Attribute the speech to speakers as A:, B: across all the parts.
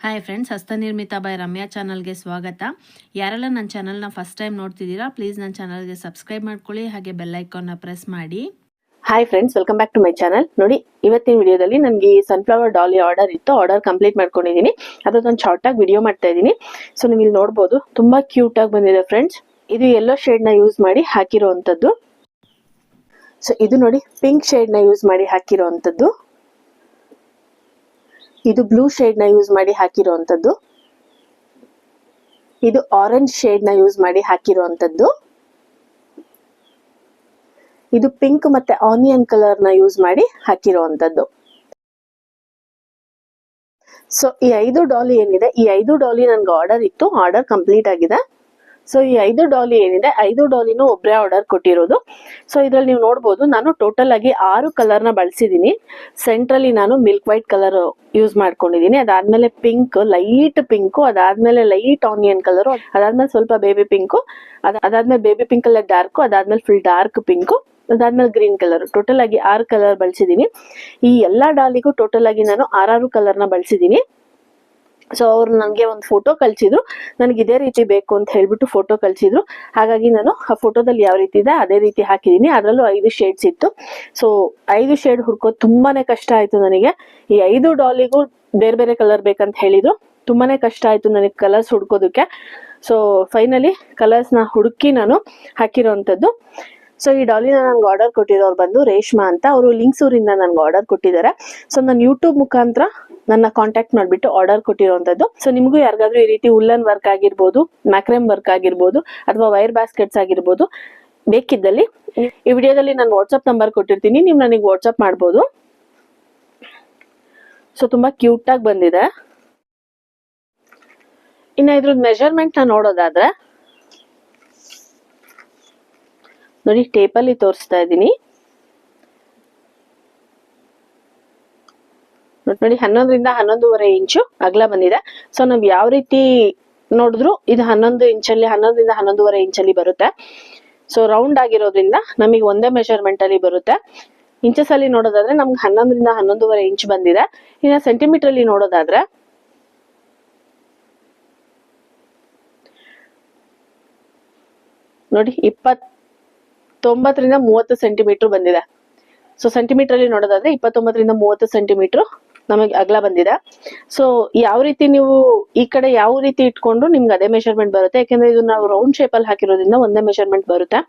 A: Hi friends, ಹಸ್ತನಿರ್ಮಿತ by Ramya ಚಾನಲ್ಗೆ ಸ್ವಾಗತ. ಯಾರೆಲ್ಲ ನನ್ನ ಚಾನಲ್ನ ಫಸ್ಟ್ ಟೈಮ್ ನೋಡ್ತಿದ್ದೀರಾ ಪ್ಲೀಸ್ ನನ್ನ ಚಾನಲ್ಗೆ ಸಬ್ಸ್ಕ್ರೈಬ್ ಮಾಡ್ಕೊಳ್ಳಿ, ಹಾಗೆ ಬೆಲ್ ಐಕಾನ್ನ ಪ್ರೆಸ್ ಮಾಡಿ.
B: Hi friends, welcome back to my channel. ನೋಡಿ, ಇವತ್ತಿನ ವಿಡಿಯೋದಲ್ಲಿ ನನಗೆ ಸನ್ಫ್ಲವರ್ ಡಾಲಿ ಆರ್ಡರ್ ಇತ್ತು. ಆರ್ಡರ್ ಕಂಪ್ಲೀಟ್ ಮಾಡ್ಕೊಂಡಿದ್ದೀನಿ. ಅದೊಂದು ಶಾರ್ಟ್ ಆಗಿ ವಿಡಿಯೋ ಮಾಡ್ತಾ ಇದ್ದೀನಿ. ಸೊ ನೀವು ಇಲ್ಲಿ ನೋಡ್ಬೋದು, ತುಂಬಾ ಕ್ಯೂಟ್ ಆಗಿ ಬಂದಿದೆ ಫ್ರೆಂಡ್ಸ್. ಇದು ಯೆಲ್ಲೋ ಶೇಡ್ ನ ಯೂಸ್ ಮಾಡಿ ಹಾಕಿರುವಂತದ್ದು. ಸೊ ಇದು ನೋಡಿ, ಪಿಂಕ್ ಶೇಡ್ ನ ಯೂಸ್ ಮಾಡಿ ಹಾಕಿರುವಂತದ್ದು. ಇದು ಬ್ಲೂ ಶೇಡ್ ನ ಯೂಸ್ ಮಾಡಿ ಹಾಕಿರುವಂತದ್ದು. ಇದು ಆರೆಂಜ್ ಶೇಡ್ ನ ಯೂಸ್ ಮಾಡಿ ಹಾಕಿರುವಂತದ್ದು. ಇದು ಪಿಂಕ್ ಮತ್ತೆ ಆನಿಯನ್ ಕಲರ್ ನ ಯೂಸ್ ಮಾಡಿ ಹಾಕಿರುವಂತದ್ದು. ಸೊ ಈ 5 ಡಾಲಿ ಏನಿದೆ, ಈ 5 ಡಾಲಿ ನನ್ಗೆ ಆರ್ಡರ್ ಇತ್ತು. ಆರ್ಡರ್ ಕಂಪ್ಲೀಟ್ ಆಗಿದೆ. ಸೊ ಈ 5 ಡಾಲಿ ಏನಿದೆ, 5 ಡಾಲಿನೂ ಒಬ್ಬರೇ ಆರ್ಡರ್ ಕೊಟ್ಟಿರೋದು. ಸೊ ಇದ್ರಲ್ಲಿ ನೀವು ನೋಡ್ಬೋದು, ನಾನು ಟೋಟಲ್ ಆಗಿ 6 ಕಲರ್ ನ ಬಳಸಿದೀನಿ. ಸೆಂಟ್ರಲ್ಲಿ ನಾನು ಮಿಲ್ಕ್ ವೈಟ್ ಕಲರ್ ಯೂಸ್ ಮಾಡ್ಕೊಂಡಿದೀನಿ. ಅದಾದ್ಮೇಲೆ ಪಿಂಕ್, ಲೈಟ್ ಪಿಂಕ್, ಅದಾದ್ಮೇಲೆ ಲೈಟ್ ಆನಿಯನ್ ಕಲರ್, ಅದಾದ್ಮೇಲೆ ಸ್ವಲ್ಪ ಬೇಬಿ ಪಿಂಕ್, ಅದಾದ್ಮೇಲೆ ಬೇಬಿ ಪಿಂಕ್ ಅಲ್ಲೇ ಡಾರ್ಕ್, ಅದಾದ್ಮೇಲೆ ಫುಲ್ ಡಾರ್ಕ್ ಪಿಂಕ್, ಅದಾದ್ಮೇಲೆ ಗ್ರೀನ್ ಕಲರ್. ಟೋಟಲ್ ಆಗಿ 6 ಕಲರ್ ಬಳಸಿದೀನಿ. ಈ ಎಲ್ಲಾ ಡಾಲಿಗೂ ಟೋಟಲ್ ಆಗಿ ನಾನು 6 ಕಲರ್ ನ ಬಳಸಿದೀನಿ. ಸೊ ಅವ್ರು ನನಗೆ ಒಂದು ಫೋಟೋ ಕಳ್ಸಿದ್ರು, ನನಗೆ ಇದೇ ರೀತಿ ಬೇಕು ಅಂತ ಹೇಳ್ಬಿಟ್ಟು ಫೋಟೋ ಕಳ್ಸಿದ್ರು. ಹಾಗಾಗಿ ನಾನು ಆ ಫೋಟೋದಲ್ಲಿ ಯಾವ ರೀತಿ ಇದೆ ಅದೇ ರೀತಿ ಹಾಕಿದೀನಿ. ಅದರಲ್ಲೂ 5 ಶೇಡ್ಸ್ ಇತ್ತು. ಸೊ 5 ಶೇಡ್ ಹುಡ್ಕೋದು ತುಂಬಾನೇ ಕಷ್ಟ ಆಯ್ತು ನನಗೆ. ಈ 5 ಡಾಲಿಗೂ ಬೇರೆ ಬೇರೆ ಕಲರ್ ಬೇಕಂತ ಹೇಳಿದ್ರು. ತುಂಬಾನೇ ಕಷ್ಟ ಆಯ್ತು ನನಗೆ ಕಲರ್ಸ್ ಹುಡ್ಕೋದಕ್ಕೆ. ಸೊ ಫೈನಲಿ ಕಲರ್ಸ್ ನ ಹುಡುಕಿ ನಾನು ಹಾಕಿರೋಂಥದ್ದು. ಸೊ ಈ ಡಾಲಿನ ನನ್ಗೆ ಆರ್ಡರ್ ಕೊಟ್ಟಿರೋರು ಬಂದು ರೇಷ್ಮಾ ಅಂತ. ಅವರು ಲಿಂಕ್ಸೂರಿಂದ ನನ್ಗೆ ಆರ್ಡರ್ ಕೊಟ್ಟಿದ್ದಾರೆ. ಸೊ ನಾನು ಯೂಟ್ಯೂಬ್ ಮುಖಾಂತರ ನನ್ನ ಕಾಂಟ್ಯಾಕ್ಟ್ ಮಾಡಿಬಿಟ್ಟು ಆರ್ಡರ್ ಕೊಟ್ಟಿರೋಂಥದ್ದು. ಸೊ ನಿಮಗೂ ಯಾರಿಗಾದ್ರೂ ಈ ರೀತಿ ಉಲ್ಲನ್ ವರ್ಕ್ ಆಗಿರ್ಬೋದು, ಮ್ಯಾಕ್ರೆಮ್ ವರ್ಕ್ ಆಗಿರ್ಬೋದು, ಅಥವಾ ವೈರ್ ಬಾಸ್ಕೆಟ್ಸ್ ಆಗಿರ್ಬೋದು ಬೇಕಿದ್ದಲ್ಲಿ ಈ ವಿಡಿಯೋದಲ್ಲಿ ನಾನು ವಾಟ್ಸ್ಆಪ್ ನಂಬರ್ ಕೊಟ್ಟಿರ್ತೀನಿ, ನೀವು ನನಗೆ ವಾಟ್ಸ್ಆಪ್ ಮಾಡ್ಬೋದು. ಸೊ ತುಂಬಾ ಕ್ಯೂಟ್ ಆಗಿ ಬಂದಿದೆ. ಇನ್ನು ಇದ್ರದ್ದು ಮೆಜರ್ಮೆಂಟ್ ನ ನೋಡೋದಾದ್ರೆ ನೋಡಿ, ಟೇಪಲ್ಲಿ ತೋರಿಸ್ತಾ ಇದ್ದೀನಿ. ನೋಡಿ, 11ರಿಂದ 11.5 ಇಂಚು ಅಗಲ ಬಂದಿದೆ. ಸೊ ನಾವ್ ಯಾವ ರೀತಿ ನೋಡಿದ್ರು ಇದು 11 ಇಂಚಲ್ಲಿ, 11ರಿಂದ 11.5 ಇಂಚಲ್ಲಿ ಬರುತ್ತೆ. ಸೊ ರೌಂಡ್ ಆಗಿರೋದ್ರಿಂದ ನಮಗೆ ಒಂದೇ ಮೆಜರ್ಮೆಂಟ್ ಅಲ್ಲಿ ಬರುತ್ತೆ. ಇಂಚಸ್ ಅಲ್ಲಿ ನೋಡೋದಾದ್ರೆ ನಮ್ಗೆ 11ರಿಂದ 11.5 ಇಂಚ್ ಬಂದಿದೆ. ಇನ್ನು ಸೆಂಟಿಮೀಟರ್ ಅಲ್ಲಿ ನೋಡೋದಾದ್ರೆ ನೋಡಿ, 29ರಿಂದ 30 ಸೆಂಟಿಮೀಟರ್ ಬಂದಿದೆ. ಸೊ ಸೆಂಟಿಮೀಟರ್ ಅಲ್ಲಿ ನೋಡೋದಾದ್ರೆ 29ರಿಂದ 30 ಸೆಂಟಿಮೀಟರ್ ನಮಗೆ ಅಗಲ ಬಂದಿದೆ. ಸೊ ಯಾವ ರೀತಿ ನೀವು ಈ ಕಡೆ ಯಾವ ರೀತಿ ಇಟ್ಕೊಂಡು ನಿಮ್ಗೆ ಅದೇ ಮೆಜರ್ಮೆಂಟ್ ಬರುತ್ತೆ. ಯಾಕಂದ್ರೆ ಇದು ನಾವು ರೌಂಡ್ ಶೇಪ್ ಅಲ್ಲಿ ಹಾಕಿರೋದ್ರಿಂದ ಒಂದೇ ಮೆಜರ್ಮೆಂಟ್ ಬರುತ್ತೆ.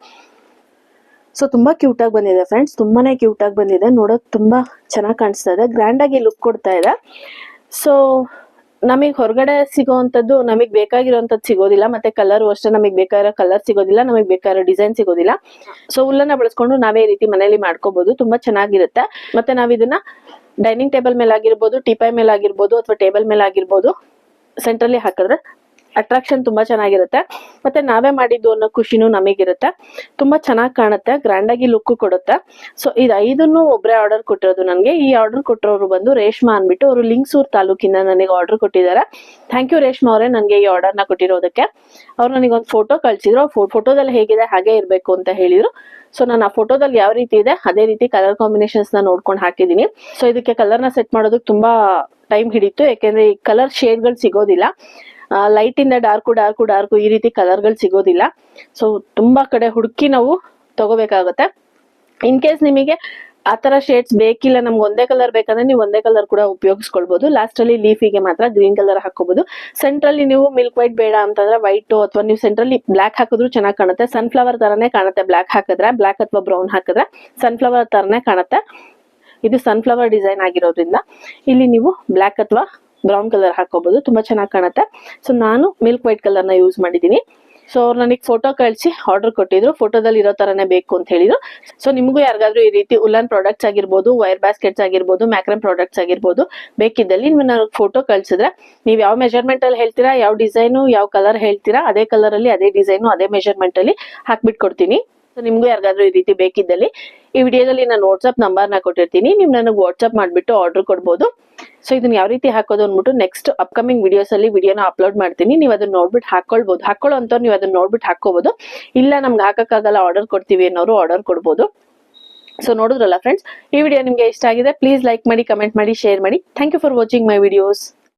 B: ಸೊ ತುಂಬಾ ಕ್ಯೂಟ್ ಆಗಿ ಬಂದಿದೆ ಫ್ರೆಂಡ್ಸ್, ತುಂಬಾನೇ ಕ್ಯೂಟ್ ಆಗಿ ಬಂದಿದೆ. ನೋಡೋಕ್ ತುಂಬಾ ಚೆನ್ನಾಗಿ ಕಾಣಿಸ್ತಾ ಇದೆ, ಗ್ರ್ಯಾಂಡ್ ಆಗಿ ಲುಕ್ ಕೊಡ್ತಾ ಇದೆ. ಸೊ ನಮಗೆ ಹೊರಗಡೆ ಸಿಗೋವಂಥದ್ದು ನಮಗೆ ಬೇಕಾಗಿರೋಂಥದ್ದು ಸಿಗೋದಿಲ್ಲ. ಮತ್ತೆ ಕಲರ್ ಅಷ್ಟೇ, ನಮಗೆ ಬೇಕಾಗಿರೋ ಕಲರ್ ಸಿಗೋದಿಲ್ಲ, ನಮಗೆ ಬೇಕಾಗಿರೋ ಡಿಸೈನ್ ಸಿಗೋದಿಲ್ಲ. ಸೊ ಹುಲ್ಲನ್ನ ಬಳಸ್ಕೊಂಡು ನಾವೇ ಈ ರೀತಿ ಮನೇಲಿ ಮಾಡ್ಕೋಬಹುದು. ತುಂಬಾ ಚೆನ್ನಾಗಿರುತ್ತೆ. ಮತ್ತೆ ನಾವ್ ಇದನ್ನ ಡೈನಿಂಗ್ ಟೇಬಲ್ ಮೇಲೆ ಆಗಿರ್ಬೋದು, ಟೀಪಾಯ್ ಮೇಲೆ ಆಗಿರ್ಬೋದು, ಅಥವಾ ಟೇಬಲ್ ಮೇಲೆ ಆಗಿರ್ಬೋದು ಸೆಂಟ್ರಲ್ಲಿ ಹಾಕಿದ್ರೆ ಅಟ್ರಾಕ್ಷನ್ ತುಂಬಾ ಚೆನ್ನಾಗಿರುತ್ತೆ. ಮತ್ತೆ ನಾವೇ ಮಾಡಿದ್ದು ಅನ್ನೋ ಖುಷಿನೂ ನಮಗಿರುತ್ತೆ. ತುಂಬಾ ಚೆನ್ನಾಗಿ ಕಾಣುತ್ತೆ, ಗ್ರ್ಯಾಂಡ್ ಆಗಿ ಲುಕ್ ಕೊಡುತ್ತೆ. ಸೊ ಇದು 5 ಒಬ್ಬರೇ ಆರ್ಡರ್ ಕೊಟ್ಟಿರೋದು ನನಗೆ. ಈ ಆರ್ಡರ್ ಕೊಟ್ಟಿರೋರು ಬಂದು ರೇಷ್ಮಾ ಅನ್ಬಿಟ್ಟು, ಅವರು ಲಿಂಕ್ಸೂರ್ ತಾಲೂಕಿಂದ ನನಗೆ ಆರ್ಡರ್ ಕೊಟ್ಟಿದ್ದಾರೆ. ಥ್ಯಾಂಕ್ ಯು ರೇಷ್ಮಾ ಅವರೇ, ನನಗೆ ಈ ಆರ್ಡರ್ ನ ಕೊಟ್ಟಿರೋದಕ್ಕೆ. ಅವ್ರು ನನಗೆ ಒಂದು ಫೋಟೋ ಕಳ್ಸಿದ್ರು. ಫೋಟೋದಲ್ಲಿ ಹೇಗಿದೆ ಹಾಗೆ ಇರ್ಬೇಕು ಅಂತ ಹೇಳಿದ್ರು. ಸೊ ನಾನು ಆ ಫೋಟೋದಲ್ಲಿ ಯಾವ ರೀತಿ ಇದೆ ಅದೇ ರೀತಿ ಕಲರ್ ಕಾಂಬಿನೇಷನ್ಸ್ ನ ನೋಡ್ಕೊಂಡು ಹಾಕಿದೀನಿ. ಸೊ ಇದಕ್ಕೆ ಕಲರ್ ನ ಸೆಟ್ ಮಾಡೋದಕ್ಕೆ ತುಂಬಾ ಟೈಮ್ ಹಿಡಿತು. ಯಾಕೆಂದ್ರೆ ಈ ಕಲರ್ ಶೇಡ್ ಗಳು ಸಿಗೋದಿಲ್ಲ. ಲೈಟ್ ಇಂದ ಡಾರ್ಕು ಈ ರೀತಿ ಕಲರ್ ಗಳು ಸಿಗೋದಿಲ್ಲ. ಸೊ ತುಂಬಾ ಕಡೆ ಹುಡುಕಿ ನಾವು ತಗೋಬೇಕಾಗುತ್ತೆ. ಇನ್ ಕೇಸ್ ನಿಮಗೆ ಆತರ ಶೇಡ್ಸ್ ಬೇಕಿಲ್ಲ, ನಮ್ಗೆ ಒಂದೇ ಕಲರ್ ಬೇಕಂದ್ರೆ ನೀವು ಒಂದೇ ಕಲರ್ ಕೂಡ ಉಪಯೋಗಿಸ್ಕೊಳ್ಬಹುದು. ಲಾಸ್ಟ್ ಅಲ್ಲಿ ಲೀಫಿಗೆ ಮಾತ್ರ ಗ್ರೀನ್ ಕಲರ್ ಹಾಕೋಬಹುದು. ಸೆಂಟ್ರಲ್ಲಿ ನೀವು ಮಿಲ್ಕ್ ವೈಟ್ ಬೇಡ ಅಂತಂದ್ರೆ ವೈಟ್, ಅಥವಾ ನೀವು ಸೆಂಟ್ರಲ್ಲಿ ಬ್ಲಾಕ್ ಹಾಕಿದ್ರು ಚೆನ್ನಾಗಿ ಕಾಣುತ್ತೆ. ಸನ್ಫ್ಲವರ್ ತರನೇ ಕಾಣುತ್ತೆ. ಬ್ಲಾಕ್ ಹಾಕಿದ್ರೆ, ಬ್ಲಾಕ್ ಅಥವಾ ಬ್ರೌನ್ ಹಾಕಿದ್ರೆ ಸನ್ಫ್ಲವರ್ ತರನೇ ಕಾಣುತ್ತೆ. ಇದು ಸನ್ಫ್ಲವರ್ ಡಿಸೈನ್ ಆಗಿರೋದ್ರಿಂದ ಇಲ್ಲಿ ನೀವು ಬ್ಲಾಕ್ ಅಥವಾ ಬ್ರೌನ್ ಕಲರ್ ಹಾಕೋಬಹುದು, ತುಂಬಾ ಚೆನ್ನಾಗಿ ಕಾಣುತ್ತೆ. ಸೊ ನಾನು ಮಿಲ್ಕ್ ವೈಟ್ ಕಲರ್ ನ ಯೂಸ್ ಮಾಡಿದೀನಿ. ಸೊ ಅವ್ರು ನನಗೆ ಫೋಟೋ ಕಳಿಸಿ ಆರ್ಡರ್ ಕೊಟ್ಟಿದ್ರು, ಫೋಟೋದಲ್ಲಿ ಇರೋ ತರನೇ ಬೇಕು ಅಂತ ಹೇಳಿದ್ರು. ಸೊ ನಿಮಗೂ ಯಾರಿಗಾದ್ರೂ ಈ ರೀತಿ ಉಲ್ಲನ್ ಪ್ರಾಡಕ್ಟ್ಸ್ ಆಗಿರ್ಬೋದು, ವೈರ್ ಬಾಸ್ಕೆಟ್ಸ್ ಆಗಿರ್ಬೋದು, ಮ್ಯಾಕ್ರಮ್ ಪ್ರಾಡಕ್ಟ್ಸ್ ಆಗಿರ್ಬೋದು ಬೇಕಿದ್ದಲ್ಲಿ ನೀವು ನನಗೆ ಫೋಟೋ ಕಳ್ಸಿದ್ರೆ, ನೀವು ಯಾವ ಮೆಜರ್ಮೆಂಟ್ ಅಲ್ಲಿ ಹೇಳ್ತೀರಾ, ಯಾವ ಡಿಸೈನು ಯಾವ ಕಲರ್ ಹೇಳ್ತೀರಾ, ಅದೇ ಕಲರ್ ಅಲ್ಲಿ ಅದೇ ಡಿಸೈನು ಅದೇ ಮೆಜರ್ಮೆಂಟ್ ಅಲ್ಲಿ ಹಾಕ್ಬಿಟ್ಟು ಕೊಡ್ತೀನಿ. ಸೊ ನಿಮ್ಗೂ ಯಾರಿಗಾದ್ರೂ ಈ ರೀತಿ ಬೇಕಿದ್ದಲ್ಲಿ ಈ ವಿಡಿಯೋದಲ್ಲಿ ನಾನು ವಾಟ್ಸ್ಆಪ್ ನಂಬರ್ ನ ಕೊಟ್ಟಿರ್ತೀನಿ, ನೀವು ನನಗೆ ವಾಟ್ಸ್ಆಪ್ ಮಾಡ್ಬಿಟ್ಟು ಆರ್ಡರ್ ಕೊಡ್ಬೋದು. ಸೊ ಇದನ್ನ ಯಾವ ರೀತಿ ಹಾಕೋದು ಅಂದ್ಬಿಟ್ಟು ನೆಕ್ಸ್ಟ್ ಅಪ್ಕಮಿಂಗ್ ವಿಡಿಯೋಸ್ ಅಲ್ಲಿ ವಿಡಿಯೋನ ಅಪ್ಲೋಡ್ ಮಾಡ್ತೀನಿ. ನೀವು ಅದನ್ನ ನೋಡ್ಬಿಟ್ಟು ಹಾಕೊಳ್ಬಹುದು. ಹಾಕೊಳ್ಳೋ ಅಂತವ್ರು ನೀವು ಅದನ್ನ ನೋಡ್ಬಿಟ್ಟು ಹಾಕೋಬಹುದು. ಇಲ್ಲ ನಮ್ಗೆ ಹಾಕಕ್ಕಾಗಲ್ಲ, ಆರ್ಡರ್ ಕೊಡ್ತೀವಿ ಅನ್ನೋರು ಆರ್ಡರ್ ಕೊಡ್ಬೋದು. ಸೊ ನೋಡಿದ್ರಲ್ಲ ಫ್ರೆಂಡ್ಸ್, ಈ ವಿಡಿಯೋ ನಿಮ್ಗೆ ಇಷ್ಟ ಆಗಿದೆ ಪ್ಲೀಸ್ ಲೈಕ್ ಮಾಡಿ, ಕಮೆಂಟ್ ಮಾಡಿ, ಶೇರ್ ಮಾಡಿ. Thank you for watching my videos.